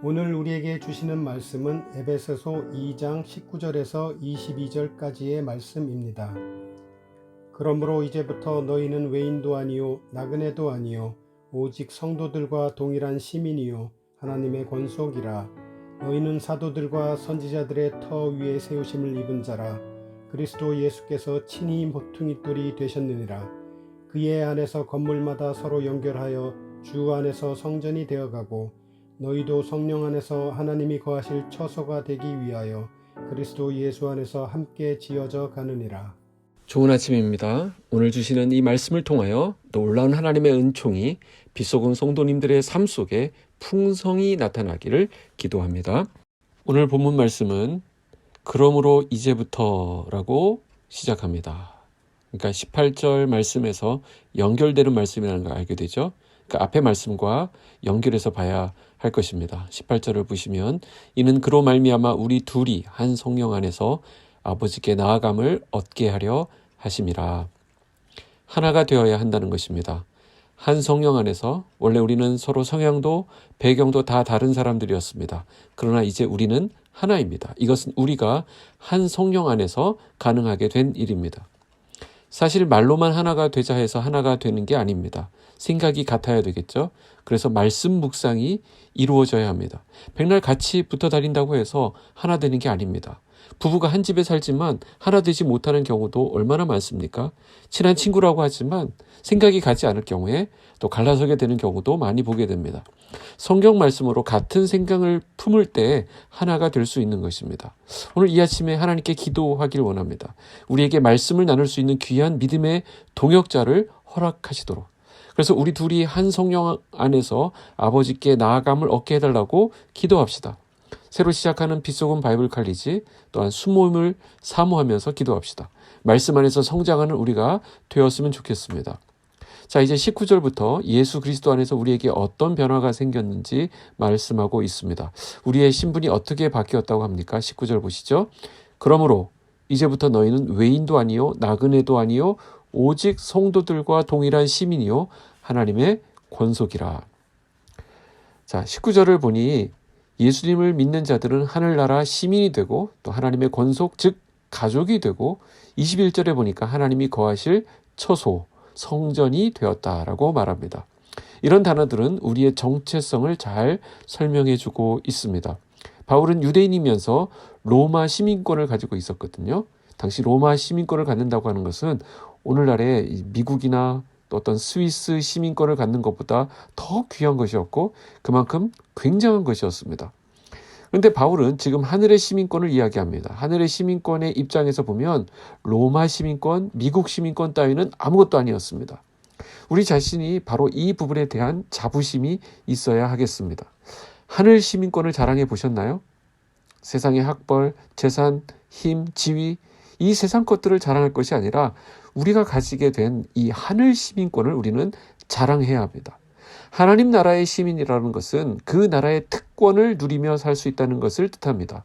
오늘 우리에게 주시는 말씀은 에베소서 2장 19절에서 22절까지의 말씀입니다. 그러므로 이제부터 너희는 외인도 아니요 나그네도 아니요 오직 성도들과 동일한 시민이요 하나님의 권속이라. 너희는 사도들과 선지자들의 터 위에 세우심을 입은 자라. 그리스도 예수께서 친히 모퉁이돌이 되셨느니라. 그의 안에서 건물마다 서로 연결하여 주 안에서 성전이 되어가고 너희도 성령 안에서 하나님이 거하실 처소가 되기 위하여 그리스도 예수 안에서 함께 지어져 가느니라. 좋은 아침입니다. 오늘 주시는 이 말씀을 통하여 놀라운 하나님의 은총이 빛속은 성도님들의 삶 속에 풍성히 나타나기를 기도합니다. 오늘 본문 말씀은 그러므로 이제부터라고 시작합니다. 그러니까 18절 말씀에서 연결되는 말씀이라는 걸 알게 되죠. 그러니까 앞의 말씀과 연결해서 봐야 할 것입니다. 18절을 보시면 이는 그로 말미암아 우리 둘이 한 성령 안에서 아버지께 나아감을 얻게 하려 하심이라. 하나가 되어야 한다는 것입니다. 한 성령 안에서 원래 우리는 서로 성향도 배경도 다 다른 사람들이었습니다. 그러나 이제 우리는 하나입니다. 이것은 우리가 한 성령 안에서 가능하게 된 일입니다. 사실 말로만 하나가 되자 해서 하나가 되는 게 아닙니다. 생각이 같아야 되겠죠. 그래서 말씀 묵상이 이루어져야 합니다. 백날 같이 붙어 다닌다고 해서 하나 되는 게 아닙니다. 부부가 한 집에 살지만 하나 되지 못하는 경우도 얼마나 많습니까? 친한 친구라고 하지만 생각이 같지 않을 경우에 또 갈라서게 되는 경우도 많이 보게 됩니다. 성경 말씀으로 같은 생각을 품을 때 하나가 될 수 있는 것입니다. 오늘 이 아침에 하나님께 기도하길 원합니다. 우리에게 말씀을 나눌 수 있는 귀한 믿음의 동역자를 허락하시도록. 그래서 우리 둘이 한 성령 안에서 아버지께 나아감을 얻게 해달라고 기도합시다. 새로 시작하는 빗속은 바이블 칼리지 또한 수모임을 사모하면서 기도합시다. 말씀 안에서 성장하는 우리가 되었으면 좋겠습니다. 자, 이제 19절부터 예수 그리스도 안에서 우리에게 어떤 변화가 생겼는지 말씀하고 있습니다. 우리의 신분이 어떻게 바뀌었다고 합니까? 19절 보시죠. 그러므로 이제부터 너희는 외인도 아니요 나그네도 아니요 오직 성도들과 동일한 시민이요 하나님의 권속이라. 자, 19절을 보니 예수님을 믿는 자들은 하늘나라 시민이 되고 또 하나님의 권속 즉 가족이 되고 21절에 보니까 하나님이 거하실 처소 성전이 되었다라고 말합니다. 이런 단어들은 우리의 정체성을 잘 설명해주고 있습니다. 바울은 유대인이면서 로마 시민권을 가지고 있었거든요. 당시 로마 시민권을 갖는다고 하는 것은 오늘날의 미국이나 또 어떤 스위스 시민권을 갖는 것보다 더 귀한 것이었고 그만큼 굉장한 것이었습니다. 그런데 바울은 지금 하늘의 시민권을 이야기합니다. 하늘의 시민권의 입장에서 보면 로마 시민권, 미국 시민권 따위는 아무것도 아니었습니다. 우리 자신이 바로 이 부분에 대한 자부심이 있어야 하겠습니다. 하늘 시민권을 자랑해 보셨나요? 세상의 학벌, 재산, 힘, 지위, 이 세상 것들을 자랑할 것이 아니라 우리가 가지게 된 이 하늘 시민권을 우리는 자랑해야 합니다. 하나님 나라의 시민이라는 것은 그 나라의 특권을 누리며 살 수 있다는 것을 뜻합니다.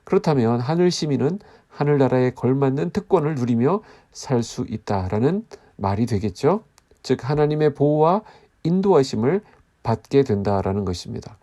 그렇다면 하늘 시민은 하늘나라에 걸맞는 특권을 누리며 살 수 있다라는 말이 되겠죠. 즉 하나님의 보호와 인도하심을 받게 된다라는 것입니다.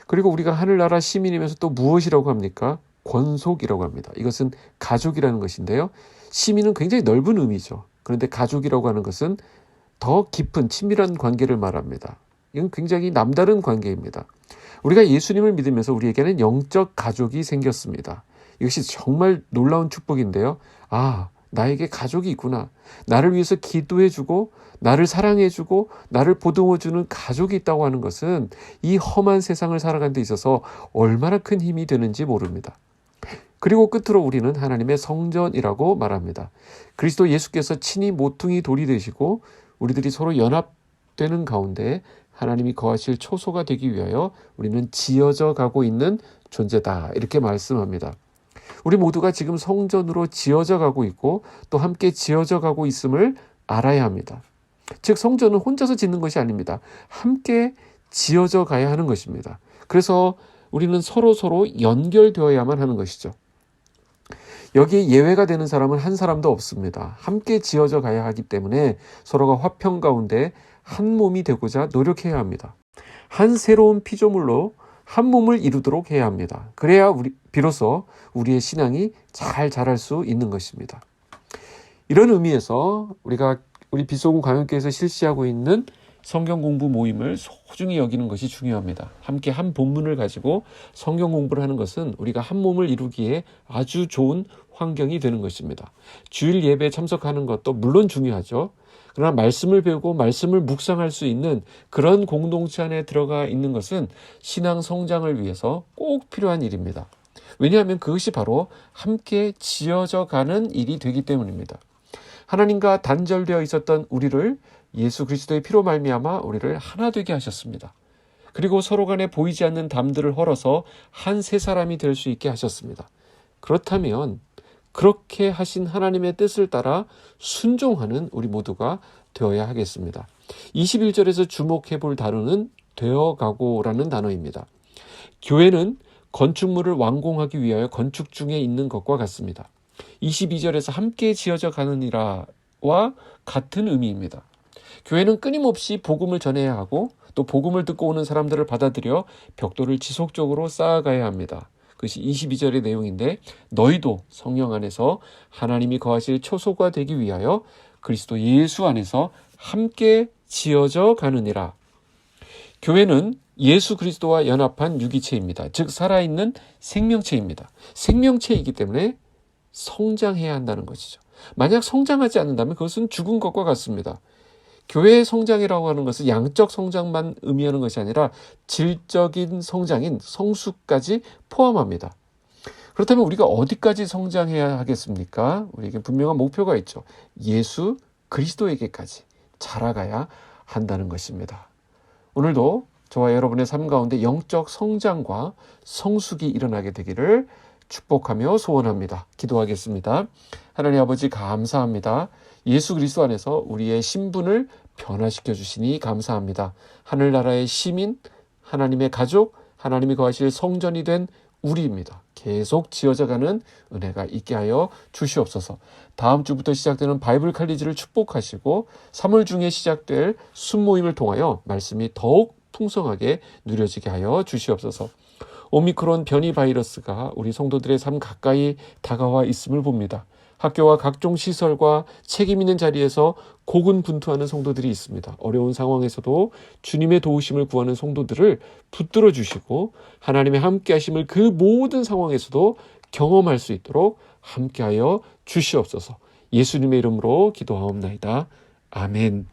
그리고 우리가 하늘나라 시민이면서 또 무엇이라고 합니까? 권속이라고 합니다. 이것은 가족이라는 것인데요. 시민은 굉장히 넓은 의미죠. 그런데 가족이라고 하는 것은 더 깊은 친밀한 관계를 말합니다. 이건 굉장히 남다른 관계입니다. 우리가 예수님을 믿으면서 우리에게는 영적 가족이 생겼습니다. 이것이 정말 놀라운 축복인데요. 아, 나에게 가족이 있구나. 나를 위해서 기도해주고 나를 사랑해주고 나를 보듬어주는 가족이 있다고 하는 것은 이 험한 세상을 살아가는 데 있어서 얼마나 큰 힘이 되는지 모릅니다. 그리고 끝으로 우리는 하나님의 성전이라고 말합니다. 그리스도 예수께서 친히 모퉁이 돌이 되시고 우리들이 서로 연합되는 가운데 하나님이 거하실 초소가 되기 위하여 우리는 지어져 가고 있는 존재다. 이렇게 말씀합니다. 우리 모두가 지금 성전으로 지어져 가고 있고 또 함께 지어져 가고 있음을 알아야 합니다. 즉 성전은 혼자서 짓는 것이 아닙니다. 함께 지어져 가야 하는 것입니다. 그래서 우리는 서로 연결되어야만 하는 것이죠. 여기에 예외가 되는 사람은 한 사람도 없습니다. 함께 지어져 가야 하기 때문에 서로가 화평 가운데 한 몸이 되고자 노력해야 합니다. 한 새로운 피조물로 한 몸을 이루도록 해야 합니다. 그래야 비로소 우리의 신앙이 잘 자랄 수 있는 것입니다. 이런 의미에서 우리 빗속은 광역교회에서 실시하고 있는 성경 공부 모임을 소중히 여기는 것이 중요합니다. 함께 한 본문을 가지고 성경 공부를 하는 것은 우리가 한 몸을 이루기에 아주 좋은 환경이 되는 것입니다. 주일 예배에 참석하는 것도 물론 중요하죠. 그러나 말씀을 배우고 말씀을 묵상할 수 있는 그런 공동체 안에 들어가 있는 것은 신앙 성장을 위해서 꼭 필요한 일입니다. 왜냐하면 그것이 바로 함께 지어져 가는 일이 되기 때문입니다. 하나님과 단절되어 있었던 우리를 예수 그리스도의 피로 말미암아 우리를 하나 되게 하셨습니다. 그리고 서로 간에 보이지 않는 담들을 헐어서 한 새 사람이 될 수 있게 하셨습니다. 그렇다면 그렇게 하신 하나님의 뜻을 따라 순종하는 우리 모두가 되어야 하겠습니다. 21절에서 주목해 볼 단어는 되어가고라는 단어입니다. 교회는 건축물을 완공하기 위하여 건축 중에 있는 것과 같습니다. 22절에서 함께 지어져 가느니라와 같은 의미입니다. 교회는 끊임없이 복음을 전해야 하고 또 복음을 듣고 오는 사람들을 받아들여 벽돌을 지속적으로 쌓아가야 합니다. 그것이 22절의 내용인데 너희도 성령 안에서 하나님이 거하실 초소가 되기 위하여 그리스도 예수 안에서 함께 지어져 가느니라. 교회는 예수 그리스도와 연합한 유기체입니다. 즉 살아있는 생명체입니다. 생명체이기 때문에 성장해야 한다는 것이죠. 만약 성장하지 않는다면 그것은 죽은 것과 같습니다. 교회의 성장이라고 하는 것은 양적 성장만 의미하는 것이 아니라 질적인 성장인 성숙까지 포함합니다. 그렇다면 우리가 어디까지 성장해야 하겠습니까? 우리에게 분명한 목표가 있죠. 예수 그리스도에게까지 자라가야 한다는 것입니다. 오늘도 저와 여러분의 삶 가운데 영적 성장과 성숙이 일어나게 되기를 축복하며 소원합니다. 기도하겠습니다. 하나님 아버지 감사합니다. 예수 그리스도 안에서 우리의 신분을 변화시켜 주시니 감사합니다. 하늘나라의 시민, 하나님의 가족, 하나님이 거하실 성전이 된 우리입니다. 계속 지어져가는 은혜가 있게 하여 주시옵소서. 다음 주부터 시작되는 바이블 칼리지를 축복하시고 3월 중에 시작될 순모임을 통하여 말씀이 더욱 풍성하게 누려지게 하여 주시옵소서. 오미크론 변이 바이러스가 우리 성도들의 삶 가까이 다가와 있음을 봅니다. 학교와 각종 시설과 책임 있는 자리에서 고군분투하는 성도들이 있습니다. 어려운 상황에서도 주님의 도우심을 구하는 성도들을 붙들어 주시고 하나님의 함께하심을 그 모든 상황에서도 경험할 수 있도록 함께하여 주시옵소서. 예수님의 이름으로 기도하옵나이다. 아멘.